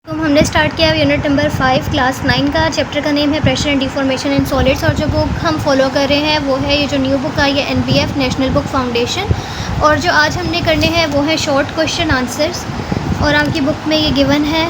तो हमने स्टार्ट किया यूनिट नंबर 5 क्लास 9 का। चैप्टर का नेम है pressure and deformation in solids और जो बुक हम फॉलो कर रहे हैं वो है ये जो न्यू बुक आई है NBF नेशनल बुक फाउंडेशन। और जो आज हमने करने हैं वो है शॉर्ट क्वेश्चन आंसर्स और आपकी बुक में ये गिवन है।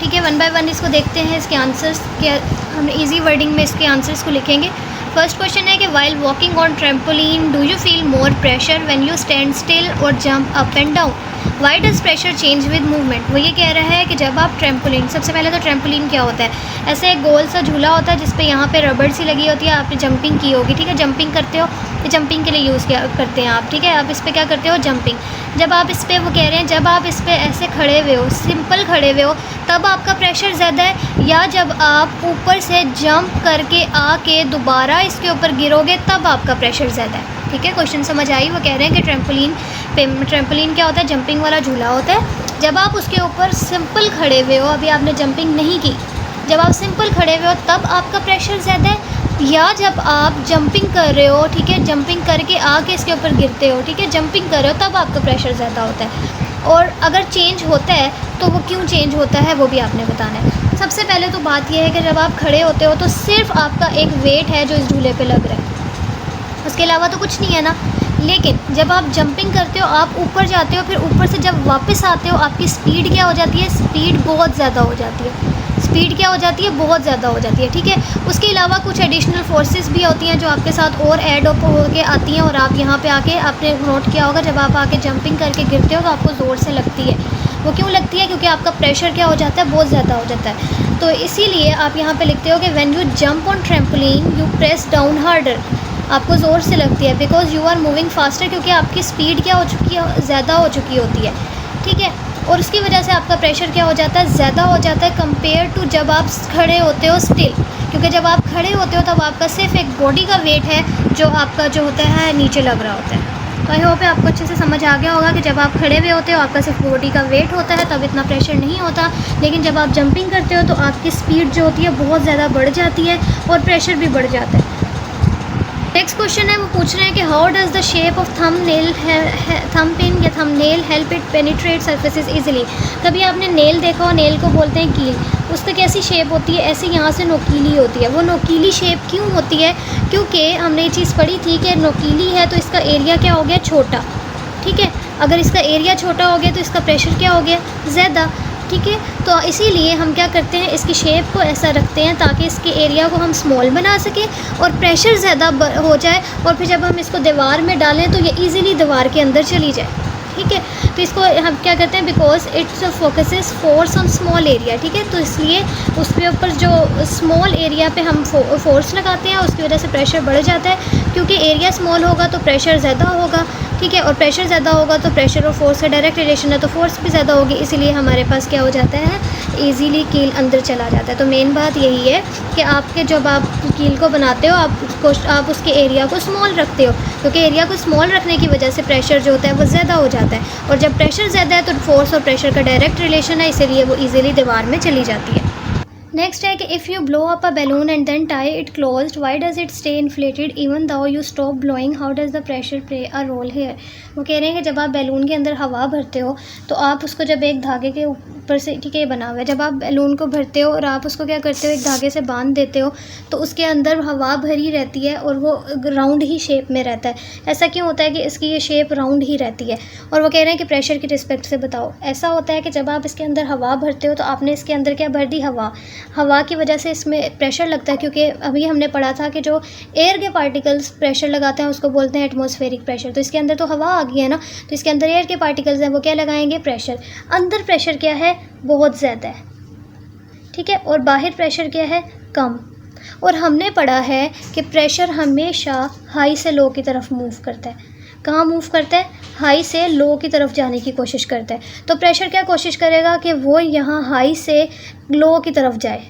ठीक है, वन बाय वन इसको देखते हैं। इसके आंसर्स के हम इजी वर्डिंग में इसके आंसर्स को लिखेंगे। फर्स्ट क्वेश्चन है कि while walking on trampoline do you feel more pressure when you stand still और jump up and down. Why does pressure change with movement. वो ये कह रहा है कि जब आप ट्रैम्पोलिन, सबसे पहले तो ट्रैम्पोलिन क्या होता है, ऐसे एक गोल सा झूला होता है जिस पे यहाँ पे रबड़ सी लगी होती है। आपने जंपिंग की होगी, ठीक है, जंपिंग करते हो, ये जंपिंग के लिए यूज़ किया करते हैं आप, ठीक है। आप इस पर क्या करते हो, जंपिंग। जब आप इस पर, वो कह रहे हैं जब आप इस पर ऐसे खड़े हुए हो, सिंपल खड़े हुए हो, तब आपका प्रेशर ज़्यादा है, या जब आप ऊपर से जंप करके आके दोबारा इसके ऊपर गिरोगे तब आपका प्रेशर ज़्यादा है। ठीक है, क्वेश्चन समझ आई। वो कह रहे हैं कि ट्रैम्पोलिन क्या होता है, जंपिंग वाला झूला होता है। जब आप उसके ऊपर सिंपल खड़े हुए हो, अभी आपने जंपिंग नहीं की, जब आप सिंपल खड़े हुए हो तब आपका प्रेशर ज़्यादा है, या जब आप जंपिंग कर रहे हो, ठीक है, जंपिंग करके आके इसके ऊपर गिरते हो, ठीक है, जंपिंग कर रहे हो, तब आपका प्रेशर ज़्यादा होता है। और अगर चेंज होता है तो वो क्यों चेंज होता है वो भी आपने बताना है। सबसे पहले तो बात यह है कि जब आप खड़े होते हो तो सिर्फ आपका एक वेट है जो इस झूले पे लग रहा है, उसके अलावा तो कुछ नहीं है ना। लेकिन जब आप जंपिंग करते हो, आप ऊपर जाते हो, फिर ऊपर से जब वापस आते हो, आपकी स्पीड क्या हो जाती है, स्पीड बहुत ज़्यादा हो जाती है। स्पीड क्या हो जाती है, बहुत ज़्यादा हो जाती है, ठीक है। उसके अलावा कुछ एडिशनल फोर्सेस भी होती हैं जो आपके साथ और ऐड अप होकर आती हैं, और आप यहाँ पे आके आपने नोट किया होगा, जब आप आके जंपिंग करके गिरते हो तो आपको ज़ोर से लगती है। वो क्यों लगती है, क्योंकि आपका प्रेशर क्या हो जाता है, बहुत ज़्यादा हो जाता है। तो इसीलिए आप यहाँ पर लिखते हो कि when you jump on trampoline you press down harder. आपको ज़ोर से लगती है because you are moving faster, क्योंकि आपकी स्पीड क्या हो चुकी है, ज़्यादा हो चुकी होती है, ठीक है। और उसकी वजह से आपका प्रेशर क्या हो जाता है, ज़्यादा हो जाता है कंपेयर टू जब आप खड़े होते हो स्टिल। क्योंकि जब आप खड़े होते हो तब आपका सिर्फ एक बॉडी का वेट है जो आपका जो होता है नीचे लग रहा होता है। तो आई होप आपको अच्छे से समझ आ गया होगा कि जब आप खड़े हुए होते हो आपका सिर्फ बॉडी का वेट होता है, तब इतना प्रेशर नहीं होता। लेकिन जब आप जंपिंग करते हो तो आपकी स्पीड जो होती है बहुत ज़्यादा बढ़ जाती है और प्रेशर भी बढ़ जाता है। नेक्स्ट क्वेश्चन है, वो पूछ रहे हैं कि how does the shape of thumbpin या thumbnail help it penetrate surfaces easily. कभी आपने नेल देखा हो, नेल को बोलते हैं कील, उसका कैसी शेप होती है, ऐसे यहाँ से नोकीली होती है। वो नोकीली शेप क्यों होती है, क्योंकि हमने ये चीज़ पढ़ी थी कि नोकीली है तो इसका एरिया क्या हो गया, छोटा, ठीक है। अगर इसका एरिया छोटा हो गया तो इसका प्रेशर क्या हो गया, ज़्यादा, ठीक है। तो इसीलिए हम क्या करते हैं, इसकी शेप को ऐसा रखते हैं ताकि इसके एरिया को हम स्मॉल बना सकें और प्रेशर ज़्यादा हो जाए, और फिर जब हम इसको दीवार में डालें तो ये इजीली दीवार के अंदर चली जाए, ठीक है। तो इसको हम क्या करते हैं, because it's focuses force on small area, ठीक है। तो इसलिए उसके ऊपर जो स्मॉल एरिया पे हम फोर्स लगाते हैं, उसकी वजह से प्रेशर बढ़ जाता है, क्योंकि एरिया स्मॉल होगा तो प्रेशर ज़्यादा होगा, ठीक है। और प्रेशर ज़्यादा होगा तो प्रेशर और फोर्स का डायरेक्ट रिलेशन है, तो फोर्स भी ज़्यादा होगी, इसीलिए हमारे पास क्या हो जाता है, ईजीली कील अंदर चला जाता है। तो मेन बात यही है कि आपके जब आप कील को बनाते हो आप उसके एरिया को स्मॉल रखते हो, क्योंकि एरिया को स्मॉल रखने की वजह से प्रेशर जो होता है वो ज़्यादा हो जाता है, और जब प्रेशर ज़्यादा है तो फोर्स और प्रेशर का डायरेक्ट रिलेशन है, इसीलिए वो ईजिली दीवार में चली जाती है। नेक्स्ट है कि if you blow up a balloon and then tie it closed why does it stay inflated even though you stop blowing, how does the pressure play a role here. वो कह रहे हैं कि जब आप बैलून के अंदर हवा भरते हो तो आप उसको जब एक धागे के ऊपर से, ठीक है, ये बना हुआ है, जब आप बैलून को भरते हो और आप उसको क्या करते हो, एक धागे से बांध देते हो, तो उसके अंदर हवा भरी रहती है और वो राउंड ही शेप में रहता है। ऐसा क्यों होता है कि इसकी ये शेप राउंड ही रहती है। और वो कह रहे हैं कि प्रेशर की रिस्पेक्ट से बताओ। ऐसा होता है कि जब आप इसके अंदर हवा भरते हो तो आपने इसके अंदर क्या भर दी, हवा की वजह से इसमें प्रेशर लगता है, क्योंकि अभी हमने पढ़ा था कि जो एयर के पार्टिकल्स प्रेशर लगाते हैं उसको बोलते हैं एटमॉस्फेरिक प्रेशर। तो इसके अंदर तो हवा आ गई है ना, तो इसके अंदर एयर के पार्टिकल्स हैं, वो क्या लगाएंगे, प्रेशर। अंदर प्रेशर क्या है, बहुत ज़्यादा है, ठीक है, और बाहर प्रेशर क्या है, कम। और हमने पढ़ा है कि प्रेशर हमेशा हाई से लो की तरफ मूव करता है। कहाँ मूव करता है, हाई से लो की तरफ जाने की कोशिश करता है। तो प्रेशर क्या कोशिश करेगा कि वो यहाँ हाई से लो की तरफ जाए,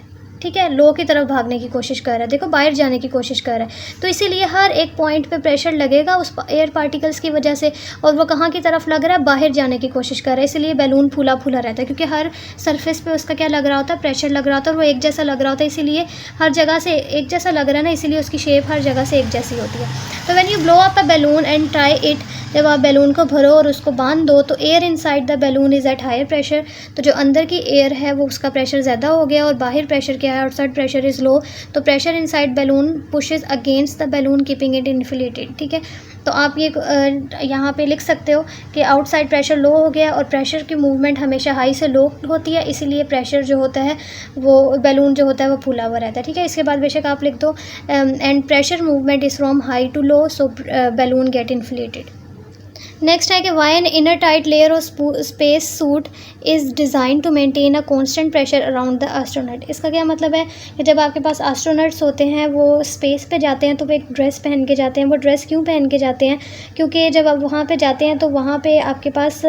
ठीक है, लो की तरफ भागने की कोशिश कर रहा है, देखो बाहर जाने की कोशिश कर रहा है। तो इसीलिए हर एक पॉइंट पे प्रेशर लगेगा उस एयर पार्टिकल्स की वजह से, और वो कहाँ की तरफ लग रहा है, बाहर जाने की कोशिश कर रहा है। इसलिए बैलून फूला फूला रहता है, क्योंकि हर सरफेस पे उसका क्या लग रहा होता है, प्रेशर लग रहा होता है, और वो एक जैसा लग रहा होता है, इसीलिए हर जगह से एक जैसा लग रहा है ना, इसीलिए उसकी शेप हर जगह से एक जैसी होती है। तो when you blow up a balloon and tie it जब आप बैलून को भरो और उसको बांध दो तो air inside the balloon is at higher pressure, तो जो अंदर की एयर है वो उसका प्रेशर ज़्यादा हो गया और बाहर प्रेशर क्या है, आउटसाइड प्रेशर इज़ लो, तो pressure inside balloon pushes against the balloon keeping it inflated. ठीक है, तो आप ये यहाँ पे लिख सकते हो कि आउटसाइड प्रेशर लो हो गया और प्रेशर की मूवमेंट हमेशा हाई से लो होती है, इसीलिए प्रेशर जो होता है वो बैलून जो होता है वो फूला हुआ रहता है। ठीक है, इसके बाद बेशक आप लिख दो and pressure movement is from high to low, so balloon get inflated. Next है कि why an inner tight layer of space suit is design to maintain a constant pressure around the astronaut. इसका क्या मतलब है कि जब आपके पास astronauts होते हैं वो स्पेस पे जाते हैं तो वो एक ड्रेस पहन के जाते हैं। वो ड्रेस क्यों पहन के जाते हैं? क्योंकि जब आप वहाँ पे जाते हैं तो वहाँ पे आपके पास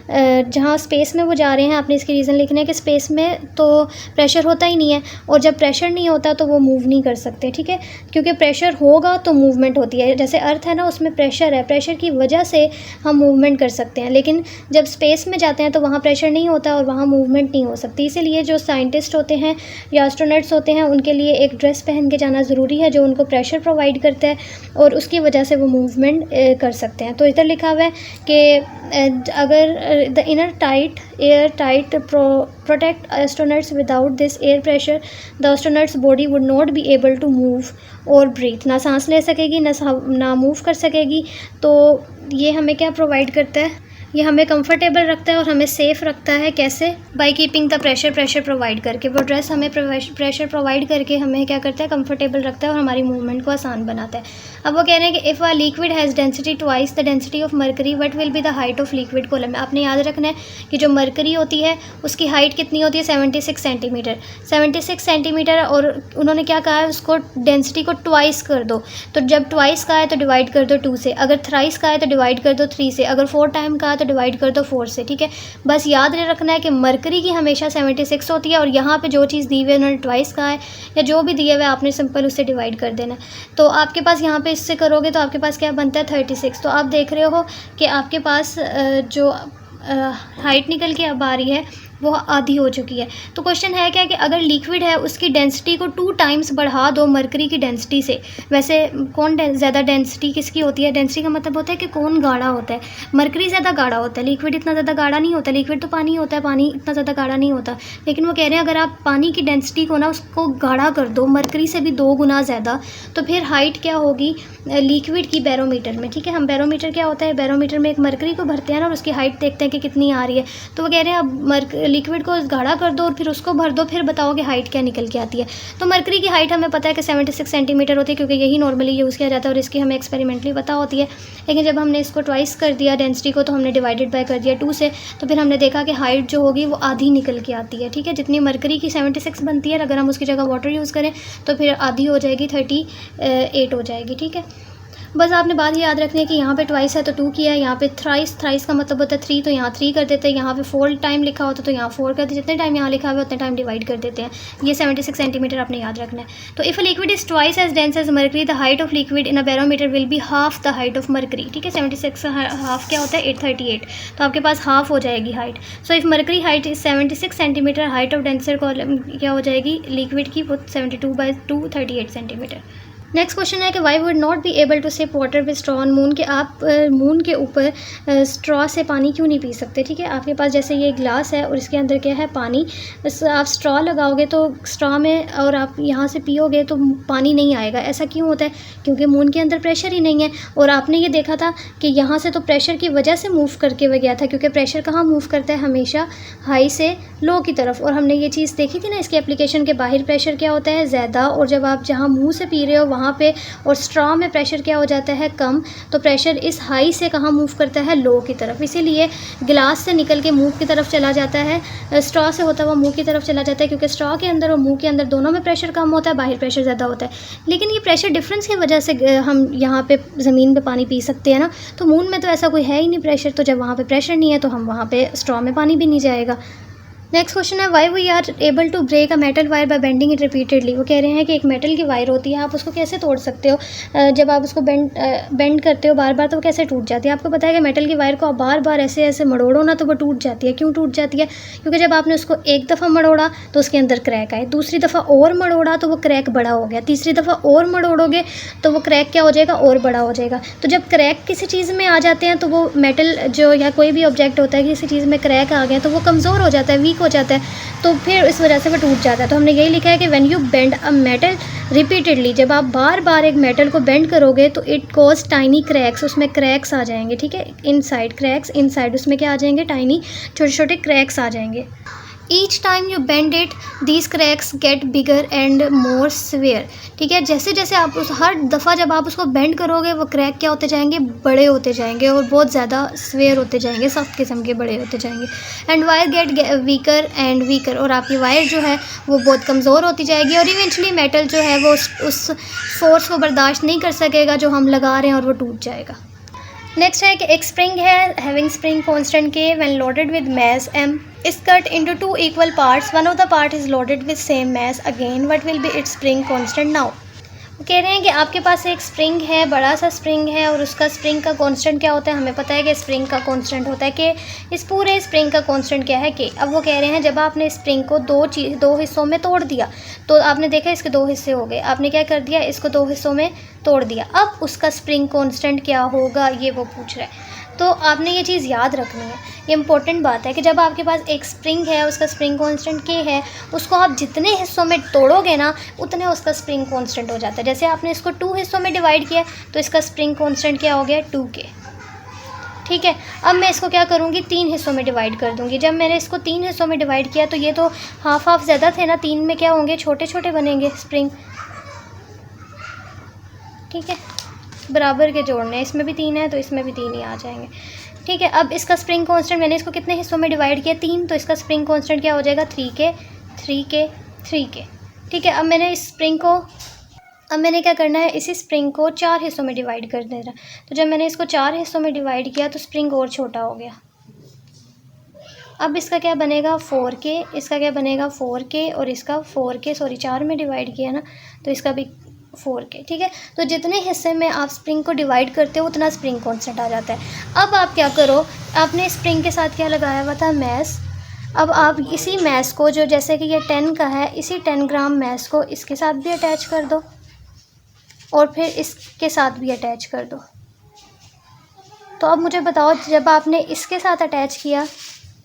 जहाँ स्पेस में वो जा रहे हैं, आपने इसकी रीज़न लिखना है कि स्पेस में तो प्रेशर होता ही नहीं है, और जब प्रेशर नहीं होता तो वो मूव नहीं कर सकते। ठीक है, क्योंकि प्रेशर होगा तो मूवमेंट होती है। जैसे अर्थ है ना, उसमें प्रेशर है, प्रेशर की वजह से हम मूवमेंट कर सकते हैं, लेकिन जब स्पेस में जाते हैं तो वहाँ प्रेशर नहीं होता और वहाँ मूवमेंट नहीं हो सकती। इसीलिए जो साइंटिस्ट होते हैं या एस्ट्रोनॉट्स होते हैं उनके लिए एक ड्रेस पहन के जाना ज़रूरी है जो उनको प्रेशर प्रोवाइड करता है और उसकी वजह से वो मूवमेंट कर सकते हैं। तो इधर लिखा हुआ है कि अगर the inner tight air tight protect astronauts without this air pressure the astronauts body would not be able to move और ब्रीथ, ना सांस ले सकेगी ना मूव कर सकेगी। तो ये हमें क्या प्रोवाइड करता है? ये हमें कंफर्टेबल रखता है और हमें सेफ़ रखता है। कैसे? By keeping the pressure provide करके। वो ड्रेस हमें प्रेशर प्रोवाइड करके हमें क्या करता है? कंफर्टेबल रखता है और हमारी मूवमेंट को आसान बनाता है। अब वो कह रहे हैं कि if a liquid has density twice the density of mercury what will be the height of liquid column. आपने याद रखना है कि जो मरकरी होती है उसकी हाइट कितनी होती है? 76 सेंटीमीटर। 76 सेंटीमीटर, और उन्होंने क्या कहा है? उसको डेंसिटी को ट्वाइस कर दो। तो जब ट्वाइस का है तो डिवाइड कर दो 2 से, अगर थ्राइस का है तो डिवाइड कर दो 3 से, अगर 4 टाइम का है तो डिवाइड कर दो 4 से। ठीक है, बस याद रखना है कि मरकरी की हमेशा 76 होती है और यहाँ पे जो चीज़ दी हुई है उन्होंने ट्वाइस का है या जो भी दिया हुआ है आपने सिंपल उससे डिवाइड कर देना है। तो आपके पास यहाँ पे इससे करोगे तो आपके पास क्या बनता है? 36। तो आप देख रहे हो कि आपके पास जो हाइट निकल के अब आ रही है वो आधी हो चुकी है। तो क्वेश्चन है क्या कि अगर लिक्विड है उसकी डेंसिटी को 2 टाइम्स बढ़ा दो मरकरी की डेंसिटी से। वैसे कौन ज़्यादा डेंसिटी किसकी होती है? डेंसिटी का मतलब होता है कि कौन गाढ़ा होता है। मरकरी ज़्यादा गाढ़ा होता है, लिक्विड इतना ज़्यादा गाढ़ा नहीं होता। लिक्विड तो पानी होता है, पानी इतना ज़्यादा गाढ़ा नहीं होता। लेकिन वो कह रहे हैं अगर आप पानी की डेंसिटी को ना उसको गाढ़ा कर दो मरकरी से भी 2 गुना ज़्यादा, तो फिर हाइट क्या होगी लिक्विड की बैरोमीटर में। ठीक है, हम बैरोमीटर क्या होता है? बैरोमीटर में एक मरकरी को भरते हैं ना और उसकी हाइट देखते हैं कि कितनी आ रही है। तो वो कह रहे हैं अब लिक्विड को गाढ़ा कर दो और फिर उसको भर दो, फिर बताओ कि हाइट क्या निकल के आती है। तो मरकरी की हाइट हमें पता है कि 76 सेंटीमीटर होती है क्योंकि यही नॉर्मली यूज़ किया जाता है और इसकी हमें एक्सपेरिमेंटली पता होती है। लेकिन जब हमने इसको ट्वाइस कर दिया डेंसिटी को तो हमने डिवाइडेड बाय कर दिया 2 से, तो फिर हमने देखा कि हाइट जो होगी वो आधी निकल के आती है। ठीक है, जितनी मरकरी की 76 बनती है अगर हम उसकी जगह वाटर यूज़ करें तो फिर आधी हो जाएगी, 38 हो जाएगी। ठीक है, बस आपने बात याद रखनी है कि यहाँ पे ट्वाइस है तो 2 किया है, यहाँ पे थ्राइस का मतलब होता है 3, तो यहाँ 3 कर देते हैं। यहाँ पे 4 टाइम लिखा होता तो यहाँ 4 कर देते, जितने टाइम यहाँ लिखा हुआ है उतने टाइम डिवाइड कर देते हैं। ये 76 सेंटीमीटर आपने याद रखना है। तो if a liquid is twice as dense as mercury the height of liquid in a barometer will be half the height of mercury. ठीक है, 76 हाफ क्या होता है? 838, तो आपके पास हाफ हो जाएगी height. So if mercury height is 76 centimetre, height of denser column क्या हो जाएगी लिक्विड की? वो 72/2 38 सेंटीमीटर। नेक्स्ट क्वेश्चन है कि why would not be able to sip water with straw on moon, कि आप मून के ऊपर स्ट्रॉ से पानी क्यों नहीं पी सकते। ठीक है, आपके पास जैसे ये ग्लास है और इसके अंदर क्या है? पानी। बस आप स्ट्रॉ लगाओगे तो स्ट्रॉ में और आप यहाँ से पियोगे तो पानी नहीं आएगा। ऐसा क्यों होता है? क्योंकि मून के अंदर प्रेशर ही नहीं है। और आपने ये देखा था कि यहाँ से तो प्रेशर की वजह से मूव करके वह गया था, क्योंकि प्रेशर कहाँ मूव करता है? हमेशा हाई से लो की तरफ। और हमने ये चीज़ देखी थी ना इसकी एप्लीकेशन के बाहर प्रेशर क्या होता है? ज़्यादा, और जब आप जहाँ मुँह से पी रहे हो वहाँ पे और स्ट्रॉ में प्रेशर क्या हो जाता है? कम। तो प्रेशर इस हाई से कहाँ मूव करता है? लो की तरफ। इसीलिए गिलास से निकल के मुंह की तरफ चला जाता है, स्ट्रॉ से होता हुआ मुंह की तरफ चला जाता है, क्योंकि स्ट्रॉ के अंदर और मुंह के अंदर दोनों में प्रेशर कम होता है, बाहर प्रेशर ज़्यादा होता है। लेकिन ये प्रेशर डिफरेंस की वजह से हम यहाँ पे ज़मीन पे पानी पी सकते हैं ना। तो मून में तो ऐसा कोई है ही नहीं प्रेशर, तो जब वहाँ पे प्रेशर नहीं है तो हम वहाँ पे स्ट्रॉ में पानी भी नहीं जाएगा। नेक्स्ट क्वेश्चन है why we are able to break a metal wire by bending it repeatedly. वो कह रहे हैं कि एक मेटल की वायर होती है, आप उसको कैसे तोड़ सकते हो, जब आप उसको बेंड करते हो बार बार तो वो कैसे टूट जाती है। आपको पता है कि मेटल की वायर को आप बार बार ऐसे ऐसे मड़ोड़ो ना तो वो टूट जाती है। क्यों टूट जाती है? क्योंकि जब आपने उसको एक दफ़ा मड़ोड़ा तो उसके अंदर क्रैक आए, दूसरी दफ़ा और मड़ोड़ा तो वो क्रैक बड़ा हो गया, तीसरी दफ़ा और मड़ोड़ोगे तो वो क्रैक क्या हो जाएगा, और बड़ा हो जाएगा। तो जब क्रैक किसी चीज़ में आ जाते हैं तो वो मेटल जो या कोई भी ऑब्जेक्ट होता है किसी चीज़ में क्रैक आ गया तो वो कमज़ोर हो जाता है, वीक हो जाता है, तो फिर इस वजह से वो टूट जाता है। तो हमने यही लिखा है कि when you bend a metal repeatedly, जब आप बार बार एक मेटल को बेंड करोगे तो इट कॉज टाइनी क्रैक्स, उसमें क्रैक्स आ जाएंगे। ठीक है, इनसाइड क्रैक्स, इनसाइड उसमें क्या आ जाएंगे, टाइनी छोटे छोटे क्रैक्स आ जाएंगे। Each time you bend it these cracks gate bigger and more severe. ठीक है, जैसे जैसे आप उस हर दफ़ा जब आप उसको बेंड करोगे वो क्रैक क्या होते जाएंगे, बड़े होते जाएंगे और बहुत ज़्यादा सिवियर होते जाएंगे, सख्त किस्म के बड़े होते जाएंगे। And wire gate weaker and weaker, और आपकी वायर जो है वो बहुत कमज़ोर होती जाएगी और इवेंचुअली मेटल जो है वो उस फोर्स को बर्दाश्त नहीं कर सकेगा जो हम लगा रहे हैं और वो टूट जाएगा। नेक्स्ट है कि एक स्प्रिंग है हैविंग स्प्रिंग कांस्टेंट के when loaded with mass m is cut into two equal parts. One of the part is loaded with same mass. Again, what will be its spring constant now? वो कह रहे हैं कि आपके पास एक spring है, बड़ा सा स्प्रिंग है और उसका स्प्रिंग का कांस्टेंट क्या होता है। हमें पता है कि स्प्रिंग का कांस्टेंट होता है कि इस पूरे स्प्रिंग का कांस्टेंट क्या है कि। अब वो कह रहे हैं जब आपने स्प्रिंग को दो हिस्सों में तोड़ दिया तो आपने देखा इसके दो हिस्से हो गए, आपने क्या कर दिया, इसको दो हिस्सों में तोड़ दिया। अब उसका स्प्रिंग कांस्टेंट क्या होगा ये वो पूछ रहा है। तो आपने ये चीज़ याद रखनी है, ये इंपॉर्टेंट बात है कि जब आपके पास एक स्प्रिंग है उसका स्प्रिंग कांस्टेंट के है, उसको आप जितने हिस्सों में तोड़ोगे ना उतने उसका स्प्रिंग कांस्टेंट हो जाता है। जैसे आपने इसको 2 हिस्सों में डिवाइड किया तो इसका स्प्रिंग कांस्टेंट क्या हो गया, 2K। ठीक है, अब मैं इसको क्या करूँगी, 3 हिस्सों में डिवाइड कर दूँगी। जब मैंने इसको 3 हिस्सों में डिवाइड किया तो ये तो हाफ हाफ ज़्यादा थे ना, 3 में क्या होंगे, छोटे छोटे बनेंगे स्प्रिंग। ठीक है, बराबर के जोड़ने, इसमें भी 3 है तो इसमें भी 3 ही आ जाएंगे। ठीक है, अब इसका स्प्रिंग कांस्टेंट मैंने इसको कितने हिस्सों में डिवाइड किया, 3, तो इसका स्प्रिंग कांस्टेंट क्या हो जाएगा, 3K 3K 3K। ठीक है, अब मैंने क्या करना है, इसी स्प्रिंग को 4 हिस्सों में डिवाइड कर देना। तो जब मैंने इसको 4 हिस्सों में डिवाइड किया तो स्प्रिंग और छोटा हो गया। अब इसका क्या बनेगा, 4K, इसका क्या बनेगा 4K और इसका 4K, सॉरी 4 में डिवाइड किया ना तो इसका भी 4K। ठीक है, तो जितने हिस्से में आप स्प्रिंग को डिवाइड करते हो उतना स्प्रिंग कांस्टेंट आ जाता है। अब आप क्या करो, आपने स्प्रिंग के साथ क्या लगाया हुआ था, मैस। अब आप इसी मैस को, जो जैसे कि ये 10 का है, इसी 10 ग्राम मैस को इसके साथ भी अटैच कर दो और फिर इसके साथ भी अटैच कर दो। तो अब मुझे बताओ, जब आपने इसके साथ अटैच किया,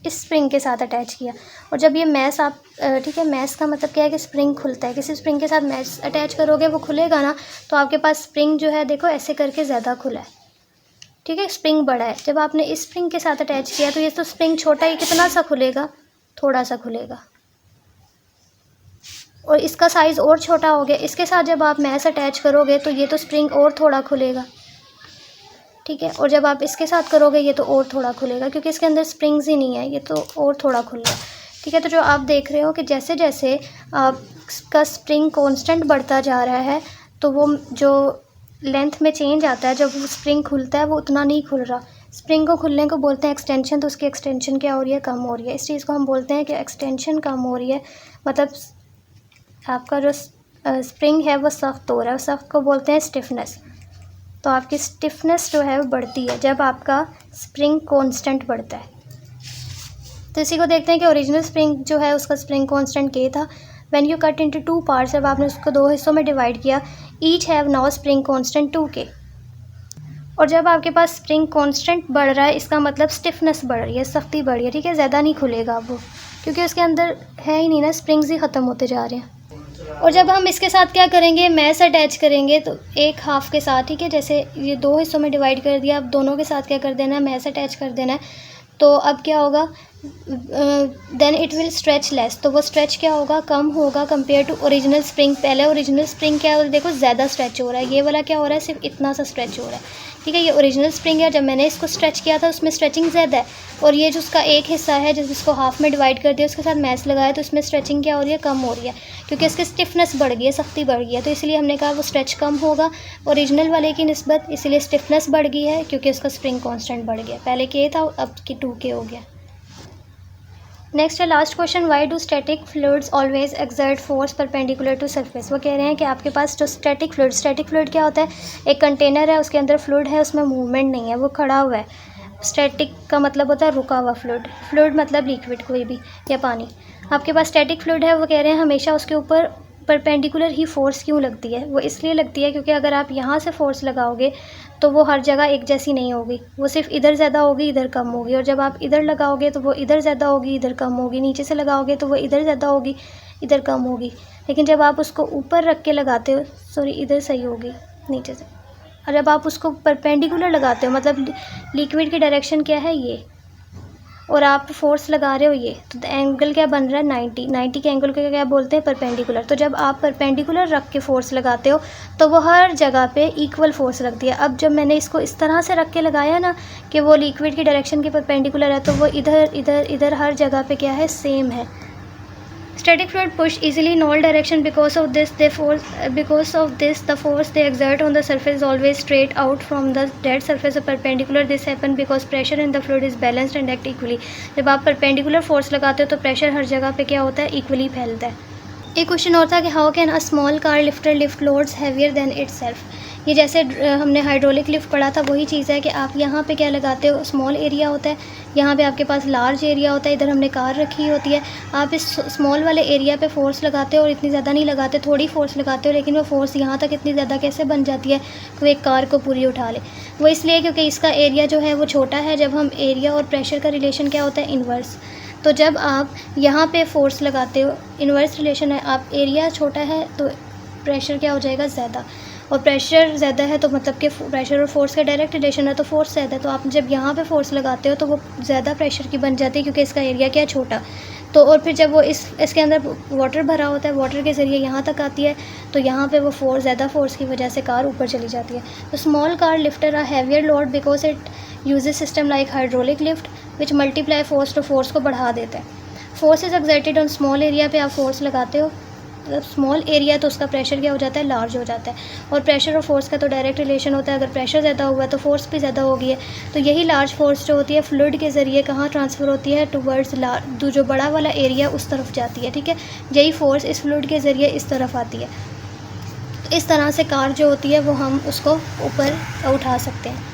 इस स्प्रिंग के साथ अटैच किया, और जब ये मैस आप ठीक है, मैस का मतलब क्या है कि स्प्रिंग खुलता है, किसी स्प्रिंग के साथ मैस अटैच करोगे वो खुलेगा ना, तो आपके पास स्प्रिंग जो है देखो ऐसे करके ज़्यादा खुला है। ठीक है, स्प्रिंग बड़ा है। जब आपने इस स्प्रिंग के साथ अटैच किया तो ये तो स्प्रिंग छोटा ही, कितना सा खुलेगा, थोड़ा सा खुलेगा, और इसका साइज़ और छोटा हो गया। इसके साथ जब आप मैस अटैच करोगे तो ये तो स्प्रिंग और थोड़ा खुलेगा। ठीक है, और जब आप इसके साथ करोगे ये तो और थोड़ा खुलेगा, क्योंकि इसके अंदर स्प्रिंग्स ही नहीं है, ये तो और थोड़ा खुल रहा है। ठीक है, तो जो आप देख रहे हो कि जैसे जैसे आपका स्प्रिंग कांस्टेंट बढ़ता जा रहा है तो वो जो लेंथ में चेंज आता है, जब वो स्प्रिंग खुलता है वो उतना नहीं खुल रहा। स्प्रिंग को खुलने को बोलते हैं एक्सटेंशन, तो उसकी एक्सटेंशन क्या हो रही है, कम हो रही है। इस चीज़ को हम बोलते हैं कि एक्सटेंशन कम हो रही है, मतलब आपका जो स्प्रिंग है वो सख्त हो रहा है। सख्त को बोलते हैं स्टिफनेस। तो आपकी स्टिफनेस जो है वो बढ़ती है जब आपका स्प्रिंग कांस्टेंट बढ़ता है। तो इसी को देखते हैं कि ओरिजिनल स्प्रिंग जो है उसका स्प्रिंग कांस्टेंट K था। When you cut into 2 parts, जब आपने उसको 2 हिस्सों में डिवाइड किया, each have now spring constant 2K। और जब आपके पास स्प्रिंग कांस्टेंट बढ़ रहा है इसका मतलब स्टिफनेस बढ़ रही है, सख्ती बढ़ रही है। ठीक है, ज़्यादा नहीं खुलेगा वो, क्योंकि उसके अंदर है ही नहीं ना, स्प्रिंग्स ही ख़त्म होते जा रहे हैं। और जब हम इसके साथ क्या करेंगे, मैस अटैच करेंगे तो एक हाफ़ के साथ, ठीक है, जैसे ये 2 हिस्सों में डिवाइड कर दिया, अब दोनों के साथ क्या कर देना है, मैस अटैच कर देना है। तो अब क्या होगा, then it will stretch less, तो वो स्ट्रेच क्या होगा, कम होगा कंपेयर टू ओरिजिनल स्प्रिंग। पहले ओरिजिनल स्प्रिंग क्या है, देखो ज़्यादा स्ट्रेच हो रहा है, ये वाला क्या हो रहा है, सिर्फ इतना सा स्ट्रेच हो रहा है। ठीक है, ये ओरिजिनल स्प्रिंग है, जब मैंने इसको स्ट्रेच किया था उसमें स्ट्रेचिंग ज़्यादा है, और ये जो उसका एक हिस्सा है जिसको हाफ में डिवाइड कर दिया उसके साथ मैस लगाया तो उसमें स्ट्रेचिंग क्या हो रही है, कम हो रही है, क्योंकि इसकी स्टिफनेस बढ़ गई है, सख्ती बढ़ गई है। तो इसलिए हमने कहा वो स्ट्रेच कम होगा ओरिजिनल वाले की निस्बत, इसलिए स्टिफनेस बढ़ गई है क्योंकि उसका स्प्रिंग कांस्टेंट बढ़ गया। पहले K था, अब की 2K हो गया। नेक्स्ट है last question, why do static fluids always exert force perpendicular to surface. वो कह रहे हैं कि आपके पास जो स्टैटिक फ्लूइड क्या होता है, एक कंटेनर है, उसके अंदर फ्लूइड है, उसमें मूवमेंट नहीं है, वो खड़ा हुआ है। स्टैटिक का मतलब होता है रुका हुआ फ्लूइड मतलब लिक्विड कोई भी या पानी। आपके पास स्टैटिक फ्लूइड है, वो कह रहे हैं हमेशा उसके ऊपर परपेंडिकुलर ही फ़ोर्स क्यों लगती है। वो इसलिए लगती है क्योंकि अगर आप यहाँ से फ़ोर्स लगाओगे तो वो हर जगह एक जैसी नहीं होगी, वो सिर्फ इधर ज़्यादा होगी, इधर कम होगी। और जब आप इधर लगाओगे तो वो इधर ज़्यादा होगी, इधर कम होगी। नीचे से लगाओगे तो वो इधर ज़्यादा होगी, इधर कम होगी। लेकिन जब आप उसको ऊपर रख के लगाते हो, सॉरी इधर सही होगी नीचे से, और जब आप उसको परपेंडिकुलर लगाते हो मतलब लिक्विड की डायरेक्शन क्या है ये, और आप फोर्स लगा रहे हो ये, तो एंगल क्या बन रहा है 90 के एंगल को क्या बोलते हैं, परपेंडिकुलर। तो जब आप परपेंडिकुलर रख के फोर्स लगाते हो तो वो हर जगह पे इक्वल फोर्स लगती है। अब जब मैंने इसको इस तरह से रख के लगाया ना कि वो लिक्विड की डायरेक्शन के परपेंडिकुलर है, तो वो इधर इधर इधर हर जगह पे क्या है, सेम है। Static fluid push easily in all direction. Because of this the force they exert on the surface is always straight out from the dead surface or perpendicular. This happen because pressure in the fluid is balanced and act equally. जब आप perpendicular force लगाते हो तो pressure हर जगह पे क्या होता है, equally फैलता है। एक क्वेश्चन और था कि how can a small car lifter lift loads heavier than itself. ये जैसे हमने हाइड्रोलिक लिफ्ट पढ़ा था, वही चीज़ है कि आप यहाँ पे क्या लगाते हो, स्मॉल एरिया होता है, यहाँ पे आपके पास लार्ज एरिया होता है, इधर हमने कार रखी होती है। आप इस स्मॉल वाले एरिया पे फोर्स लगाते हो और इतनी ज़्यादा नहीं लगाते, थोड़ी फोर्स लगाते हो, लेकिन वो फोर्स यहाँ तक इतनी ज़्यादा कैसे बन जाती है कि वो एक कार को पूरी उठा ले। वो इसलिए क्योंकि इसका एरिया जो है वो छोटा है। जब हम एरिया और प्रेशर का रिलेशन क्या होता है, इन्वर्स। तो जब आप यहाँ पे फोर्स लगाते हो, इन्वर्स रिलेशन है, आप एरिया छोटा है तो प्रेशर क्या हो जाएगा, ज़्यादा, और प्रेशर ज़्यादा है तो मतलब कि प्रेशर और फोर्स का डायरेक्ट रिलेशन है, तो फोर्स ज़्यादा है। तो आप जब यहाँ पे फोर्स लगाते हो तो वो ज़्यादा प्रेशर की बन जाती है क्योंकि इसका एरिया क्या छोटा। तो और फिर जब वो इसके अंदर वाटर भरा होता है, वाटर के ज़रिए यहाँ तक आती है, तो यहाँ पे वो ज़्यादा फोर्स की वजह से कार ऊपर चली जाती है। तो small car lifter a heavier load because it uses system like hydraulic lift which multiply force, तो फोर्स को बढ़ा देता है। Force is exerted on small area पे आप फोर्स लगाते हो, मतलब स्मॉल एरिया तो उसका प्रेशर क्या हो जाता है, लार्ज हो जाता है। और प्रेशर और फोर्स का तो डायरेक्ट रिलेशन होता है, अगर प्रेशर ज़्यादा हुआ है तो फोर्स भी ज़्यादा होगी है। तो यही लार्ज फोर्स जो होती है फ्लूइड के ज़रिए कहाँ ट्रांसफ़र होती है, टुवर्ड्स जो बड़ा वाला एरिया उस तरफ जाती है, ठीक है। यही फोर्स इस फ्लूइड के ज़रिए इस तरफ आती है। तो इस तरह से कार जो होती है वो हम उसको ऊपर उठा सकते हैं।